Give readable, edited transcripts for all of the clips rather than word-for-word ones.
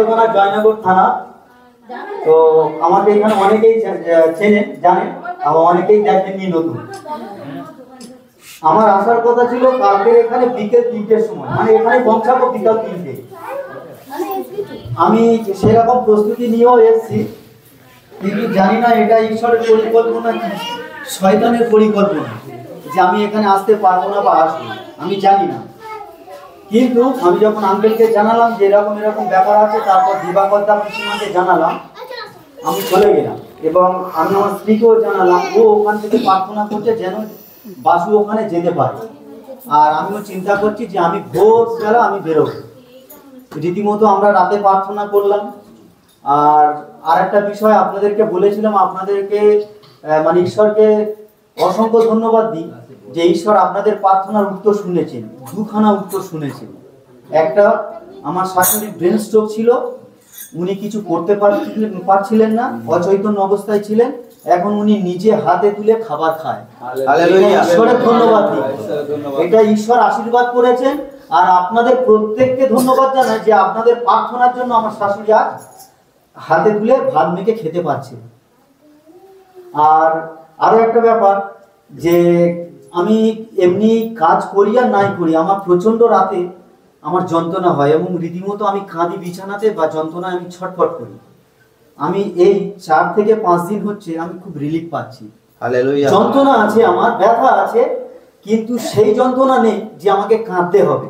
থানা জয়নগর থানা। তো আমাকে এখানে অনেকেই চেনেন, জানেন, আবার অনেকেই দেখেননি নতুন। আমার আসার কথা ছিল কালকে এখানে বিকেল 3টের সময়, মানে এখানে পৌঁছাবো বিকাল 3টে। আমি সেরকম প্রস্তুতি নিয়েও এসেছি, কিন্তু জানি না এটা ঈশ্বরের পরিকল্পনা কি শয়তানের পরিকল্পনা যে আমি এখানে আসতে পারবো না বা আসবো, আমি জানি না। কিন্তু আমি যখন আঙ্কেলকে জানালাম যে এরকম এরকম ব্যাপার আছে, তারপর দিবাকরদা পিসিমাকে জানালাম, আমি চলে গেলাম এবং আমি আমার স্ত্রীকেও জানালাম। ও ওখান থেকে প্রার্থনা করছে যেন বাসু ওখানে যেতে পারে। আর আমিও চিন্তা করছি যে আমি ভোরবেলা আমি বেরোবো। রীতিমতো আমরা রাতে প্রার্থনা করলাম। আর একটা বিষয় আপনাদেরকে বলেছিলাম, আপনাদেরকে মানে ঈশ্বরকে অসংখ্য ধন্যবাদ দিই যে ঈশ্বর আপনাদের প্রার্থনার উত্তর শুনেছেন। দুখানা উত্তর শুনেছেন। একটা, আমার শাশুড়ির ব্রেন স্ট্রোক ছিল, উনি কিছু করতে পারছিলেন না, অচৈতন্য অবস্থায় ছিলেন, এখন উনি নিজে হাতে তুলে খাবার খায়। ঈশ্বরের ধন্যবাদ দিই, এটা ঈশ্বর আশীর্বাদ করেছেন। আর আপনাদের প্রত্যেককে ধন্যবাদ জানাই যে আপনাদের প্রার্থনার জন্য আমার শাশুড়ি আজ হাতে তুলে ভাত মেখে খেতে পারছে। আর আরো একটা ব্যাপার যে আমি এমনি কাজ করি আর নাই করি, আমার প্রচন্ড রাতে আমার যন্ত্রণা হয় এবং রীতিমতো আমি কাঁদি বিছানাতে বা যন্ত্রণায় আমি ছটফট করি। আমি এই 4 থেকে 5 দিন হচ্ছে আমি খুব রিলিফ পাচ্ছি। হালেলুয়া। যন্ত্রণা আছে, আমার ব্যথা আছে, কিন্তু সেই যন্ত্রণা নেই যে আমাকে কাঁদতে হবে,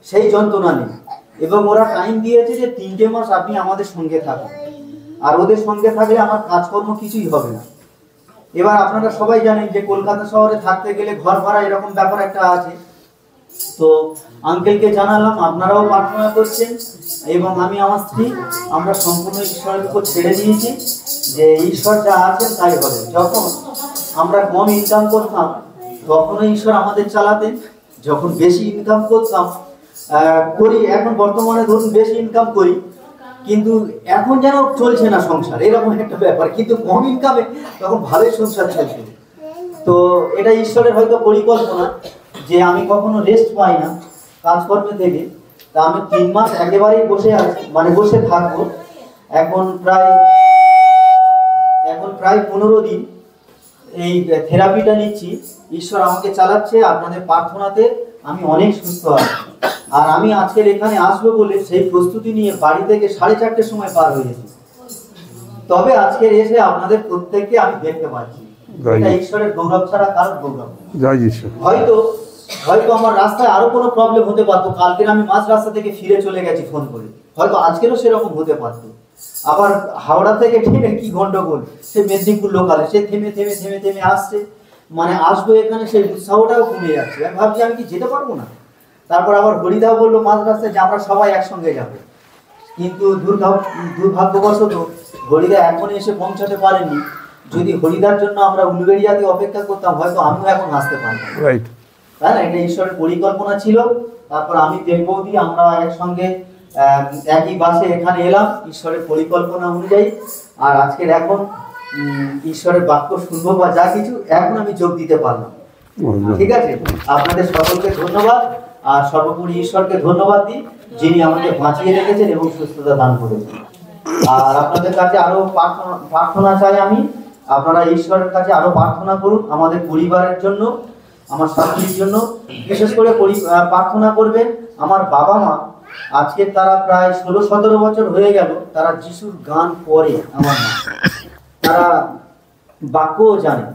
সেই যন্ত্রণা নেই। এবং ওরা টাইম দিয়েছে যে 3টে মাস আপনি আমাদের সঙ্গে থাকুন, আর ওদের সঙ্গে থাকলে আমার কাজকর্ম কিছুই হবে না। এবার আপনারা সবাই জানেন যে কলকাতা শহরে থাকতে গেলে ঘর ভাড়া এরকম ব্যাপার একটা আছে। তো আঙ্কেলকে জানালাম, আপনারাও প্রার্থনা করছেন এবং আমি আমার স্ত্রী আমরা সম্পূর্ণ ঈশ্বরের উপর ছেড়ে দিয়েছি যে ঈশ্বর যা আছেন তাই হবে। যখন আমরা কম ইনকাম করতাম তখনও ঈশ্বর আমাদের চালাতেন, যখন বেশি ইনকাম করতাম করি, এখন বর্তমানে ধরুন বেশি ইনকাম করি কিন্তু এখন যেন চলছে না সংসার, এরকম একটা ব্যাপার। কিন্তু কম ইনকামে তখন ভালোই সংসার চলছে। তো এটা ঈশ্বরের হয়তো পরিকল্পনা যে আমি কখনো রেস্ট পাই না কাজকর্মে থেকে। তা আমি 3 মাস একেবারেই বসে আছি, মানে বসে থাকবো। এখন প্রায় 15 দিন এই থেরাপিটা নিচ্ছি। ঈশ্বর আমাকে চালাচ্ছে। আপনাদের প্রার্থনাতে আমি অনেক সুস্থ আছি। আর আমি আজকের এখানে আসবো বলে সেই প্রস্তুতি নিয়ে বাড়ি থেকে 4:30টার সময় পার হয়েছি। তবে আজকের এসে আপনাদের প্রত্যেককে আমি দেখতে পাচ্ছি। এটা ঈশ্বরের গৌরব ছাড়া কারোর গৌরব। হয়তো আমার রাস্তায় আরো কোনো প্রবলেম হতে পারতো, কালকের আমি মাঝ রাস্তা থেকে ফিরে চলে গেছি ফোন করে, হয়তো আজকেরও সেরকম হতে পারতো। আবার হাওড়া থেকে ট্রেনের কি গন্ডগোল, সে মেদিনীপুর লোকালে সে থেমে থেমে থেমে থেমে আসছে, মানে আসবো এখানে সেই উৎসাহটাও কমে যাচ্ছে। আমি ভাবছি আমি কি যেতে পারবো না। তারপর আবার হরিদাও বললো মাঝ রাস্তায় যে আমরা সবাই একসঙ্গে যাবো, কিন্তু দুর্ভাগ্যবশত হরিদা এখন এসে পৌঁছাতে পারেননি। যদি হরিদার জন্য আমরা উলুবেড়িয়াতে অপেক্ষা করতাম হয়তো আমিও এখন আসতে পারতাম। তাই না? এটা ঈশ্বরের পরিকল্পনা ছিল। তারপর আমি দেববৌদি আমরা একসঙ্গে একই বাসে এখানে এলাম ঈশ্বরের পরিকল্পনা অনুযায়ী। আর আজকের এখন ঈশ্বরের বাক্য শুনবো বা যা কিছু, এখন আমি যোগ দিতে পারলাম। ঠিক আছে, আপনাদের সকলকে ধন্যবাদ। আর সর্বোপরি ঈশ্বরকে ধন্যবাদ দিই যিনি আমাকে বাঁচিয়ে রেখেছেন এবং সুস্থতা দান করেছেন। আর আপনাদের কাছে আরো প্রার্থনা চাই আমি, আপনারা ঈশ্বরের কাছে আরো প্রার্থনা করুন আমাদের পরিবারের জন্য, আমার শাশুড়ির জন্য বিশেষ করে প্রার্থনা করবেন। আমার বাবা মা আজকে তারা প্রায় 16-17 বছর হয়ে গেল তারা যিশুর গান পড়ে। আমার মা তারা বাক্যও জানে।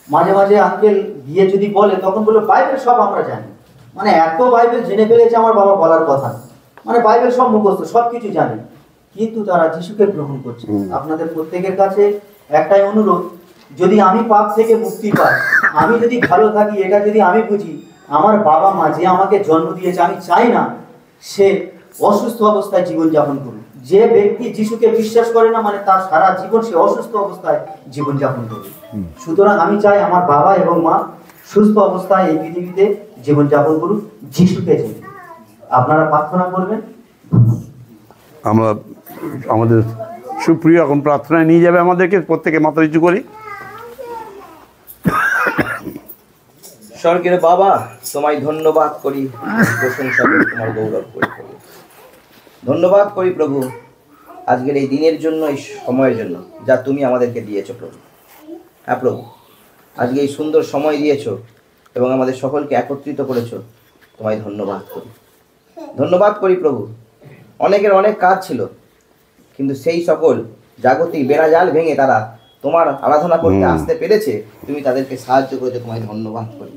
মাঝে মাঝে আঙ্কেল গিয়ে যদি বলে তখন বলে বাইবেল সব আমরা জানি, মানে এত বাইবেল জেনে ফেলেছে আমার বাবা বলার কথা, মানে বাইবেল সব মুখস্থ, সব কিছু জানে, কিন্তু তারা যিশুকে গ্রহণ করছে। আপনাদের প্রত্যেকের কাছে একটাই অনুরোধ, যদি আমি পাপ থেকে মুক্তি পাই, আমি যদি ভালো থাকি, এটা যদি আমি বুঝি, আমার বাবা মা যে আমাকে জন্ম দিয়েছে আমি চাই না সে অসুস্থ অবস্থায় জীবনযাপন করুক। যে ব্যক্তি যিশুকে বিশ্বাস করে না মানে তার সারা জীবন সে অসুস্থ অবস্থায় জীবনযাপন করবে। সুতরাং আমি চাই আমার বাবা এবং মা সুস্থ অবস্থায় এই পৃথিবীতে জীবনযাপন করুক যিশুকে জেনে। আপনারা প্রার্থনা করবেন। আমরা আমাদের সুপ্রিয় এখন প্রার্থনায় নিয়ে যাবে আমাদেরকে, প্রত্যেকে মাথা নিচু করি। স্বর্গের বাবা, তোমায় ধন্যবাদ করি, প্রশংসা করি, তোমার গৌরব করি। ধন্যবাদ করি প্রভু, আজকের এই দিনের জন্য, এই সময়ের জন্য যা তুমি আমাদেরকে দিয়েছো প্রভু। হ্যাঁ প্রভু, আজকে এই সুন্দর সময় দিয়েছো এবং আমাদের সকলকে একত্রিত করেছো, তোমায় ধন্যবাদ করি। ধন্যবাদ করি প্রভু। অনেকের অনেক কাজ ছিল, কিন্তু সেই সকল জাগতিক বেড়াজাল ভেঙে তারা তোমার আরাধনা করতে আসতে পেরেছে, তুমি তাদেরকে সাহায্য করেছো, তোমায় ধন্যবাদ করি।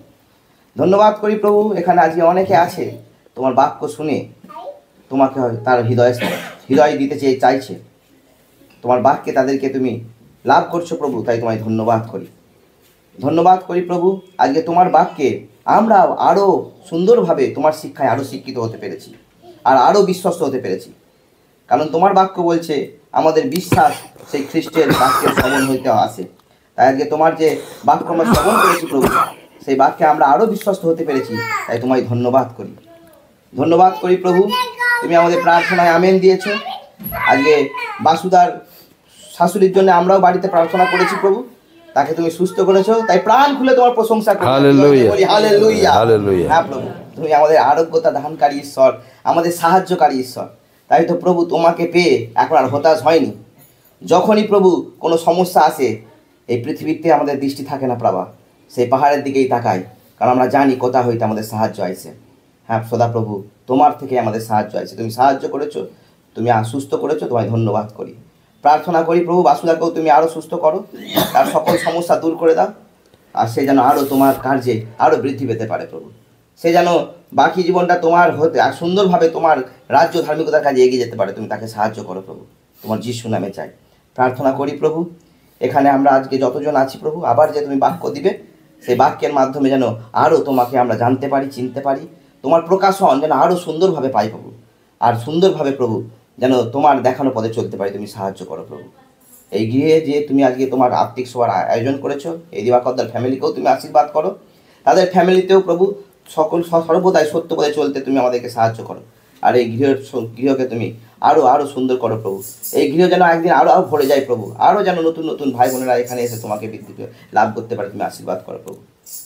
ধন্যবাদ করি প্রভু। এখানে আজকে অনেকে আছে তোমার বাক্য শুনে তোমাকে তার হৃদয় দিতে চাইছে, তোমার বাক্যে তাদেরকে তুমি লাভ করছো প্রভু, তাই তোমায় ধন্যবাদ করি। ধন্যবাদ করি প্রভু। আজকে তোমার বাক্যে আমরা আরও সুন্দরভাবে তোমার শিক্ষায় আরও শিক্ষিত হতে পেরেছি, আর আরও বিশ্বস্ত হতে পেরেছি। কারণ তোমার বাক্য বলছে আমাদের বিশ্বাস সেই খ্রিস্টের বাক্যের শ্রবণ হইতে আসে। তাই আজকে তোমার যে বাক্য আমরা শ্রবণ করেছি প্রভু, সেই বাক্যে আমরা আরও বিশ্বস্ত হতে পেরেছি, তাই তোমায় ধন্যবাদ করি। ধন্যবাদ করি প্রভু। তুমি আমাদের প্রার্থনায় আমেন দিয়েছো। আজকে বাসুদার শাশুড়ির জন্য আমরাও বাড়িতে প্রার্থনা করেছি প্রভু, তাকে তুমি সুস্থ করেছো, তাই প্রাণ খুলে তোমার প্রশংসা করি। হালেলুয়া। হ্যাঁ প্রভু, তুমি আমাদের আরোগ্যতা দানকারী ঈশ্বর, আমাদের সাহায্যকারী ঈশ্বর। তাই তো প্রভু, তোমাকে পেয়ে এখন আর হতাশ হয়নি। যখনই প্রভু কোনো সমস্যা আসে, এই পৃথিবীতে আমাদের দৃষ্টি থাকে না প্রভা, সেই পাহাড়ের দিকেই তাকাই, কারণ আমরা জানি কোথা হইতে আমাদের সাহায্য আইছে। হ্যাঁ সদা প্রভু, তোমার থেকে আমাদের সাহায্য আইছে। তুমি সাহায্য করেছো, তুমি সুস্থ করেছো, তোমায় ধন্যবাদ করি। প্রার্থনা করি প্রভু, বাসুদাকেও তুমি আরও সুস্থ করো, তার সকল সমস্যা দূর করে দাও, আর সে যেন আরও তোমার কার্যে আরও বৃদ্ধি পেতে পারে প্রভু। সে যেন বাকি জীবনটা তোমার হতে আর সুন্দরভাবে তোমার রাজ্য ধার্মিকতার কাজে এগিয়ে যেতে পারে। তুমি তাকে সাহায্য করো প্রভু, তোমার যিশু নামে চাই। প্রার্থনা করি প্রভু, এখানে আমরা আজকে যতজন আছি প্রভু, আবার যে তুমি বাক্য দিবে, সেই বাক্যের মাধ্যমে যেন আরও তোমাকে আমরা জানতে পারি, চিনতে পারি, তোমার প্রকাশন যেন আরও সুন্দরভাবে পাই প্রভু, আর সুন্দরভাবে প্রভু যেন তোমার দেখানো পথে চলতে পারি। তুমি সাহায্য করো প্রভু। এই গৃহে যে তুমি আজকে তোমার আত্মিক সভার আয়োজন করেছো, এই দিবাকরদার ফ্যামিলিকেও তুমি আশীর্বাদ করো, তাদের ফ্যামিলিতেও প্রভু সকল সর্বদাই সত্য পথে চলতে তুমি আমাদেরকে সাহায্য করো। আর এই গৃহকে তুমি আরও সুন্দর করো প্রভু। এই গৃহ যেন একদিন আরও ভরে যায় প্রভু, আরও যেন নতুন নতুন ভাই বোনেরা এখানে এসে তোমাকে বৃদ্ধি লাভ করতে পারে। তুমি আশীর্বাদ করো প্রভু।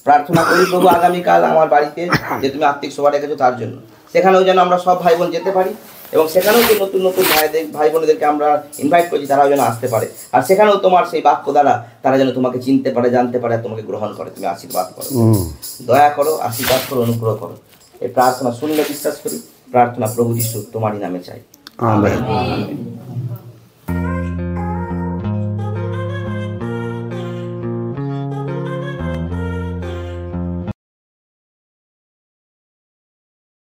প্রার্থনা করি প্রভু, আগামীকাল আমার বাড়িতে যে তুমি আত্মিক সভা রেখেছো, তার জন্য সেখানেও যেন আমরা সব ভাই বোন যেতে পারি, এবং সেখানেও যে নতুন নতুন ভাই বোনেদেরকে আমরা ইনভাইট করছি, তারাও যেন আসতে পারে, আর সেখানেও তোমার সেই বাক্য দ্বারা তারা যেন তোমাকে চিনতে পারে, জানতে পারে, তোমাকে গ্রহণ করে। তুমি আশীর্বাদ করো, দয়া করো, আশীর্বাদ করো, অনুগ্রহ করো। এই প্রার্থনা শুনলে বিশ্বাস করি, প্রার্থনা প্রভু যিশু তোমারই নামে চাই। আমেন।